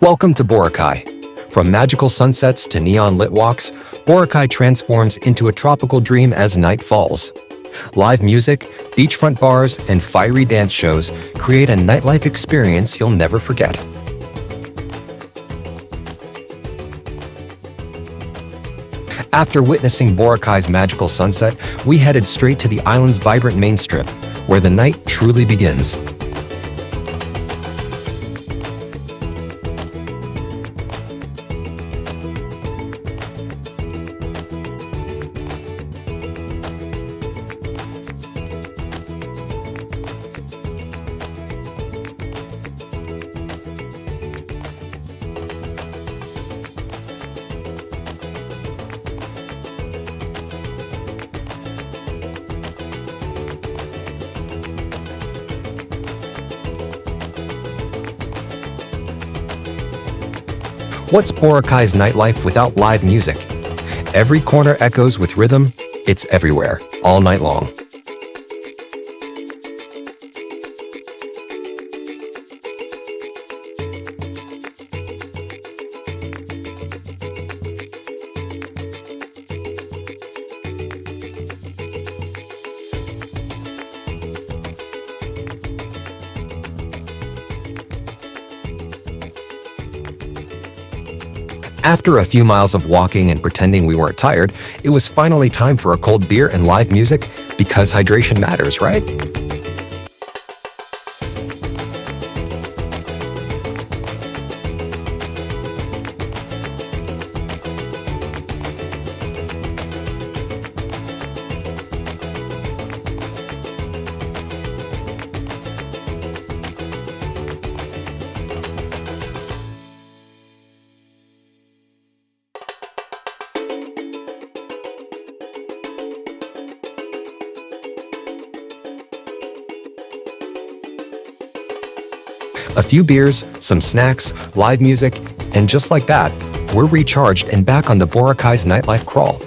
Welcome to Boracay. From magical sunsets to neon-lit walks, Boracay transforms into a tropical dream as night falls. Live music, beachfront bars, and fiery dance shows create a nightlife experience you'll never forget. After witnessing Boracay's magical sunset, we headed straight to the island's vibrant main strip, where the night truly begins. What's Boracay's nightlife without live music? Every corner echoes with rhythm. It's everywhere, all night long. After a few miles of walking and pretending we weren't tired, it was finally time for a cold beer and live music, because hydration matters, right? A few beers, some snacks, live music, and just like that, we're recharged and back on the Boracay's nightlife crawl.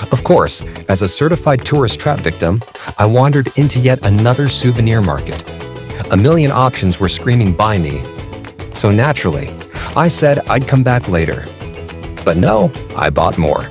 Of course, as a certified tourist trap victim, I wandered into yet another souvenir market. A million options were screaming by me. So naturally, I said I'd come back later. But no, I bought more.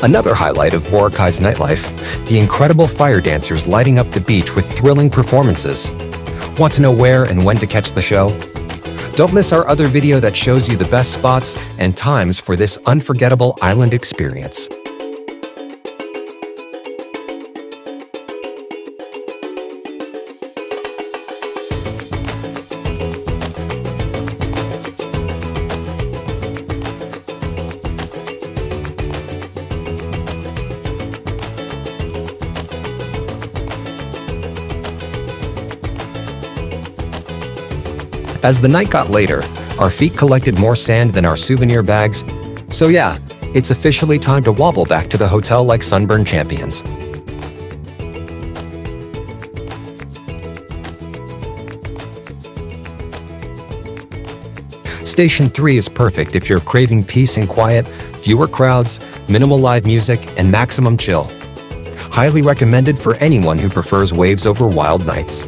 Another highlight of Boracay's nightlife, the incredible fire dancers lighting up the beach with thrilling performances. Want to know where and when to catch the show? Don't miss our other video that shows you the best spots and times for this unforgettable island experience. As the night got later, our feet collected more sand than our souvenir bags. So yeah, it's officially time to wobble back to the hotel like sunburned champions. Station 3 is perfect if you're craving peace and quiet, fewer crowds, minimal live music, and maximum chill. Highly recommended for anyone who prefers waves over wild nights.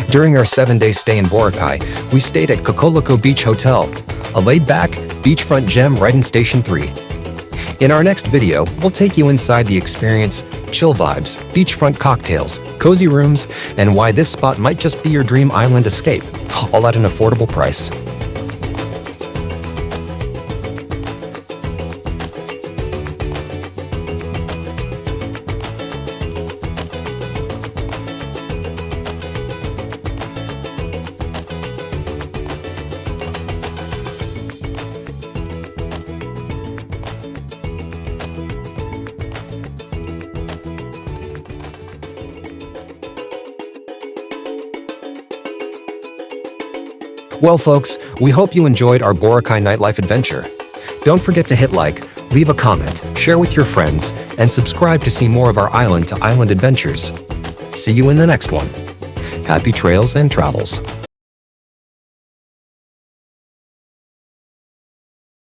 During our 7-day stay in Boracay, we stayed at Cocoloco Beach Hotel, a laid-back, beachfront gem right in Station 3. In our next video, we'll take you inside the experience, chill vibes, beachfront cocktails, cozy rooms, and why this spot might just be your dream island escape, all at an affordable price. Well, folks, we hope you enjoyed our Boracay Nightlife adventure. Don't forget to hit like, leave a comment, share with your friends, and subscribe to see more of our island-to-island adventures. See you in the next one. Happy trails and travels.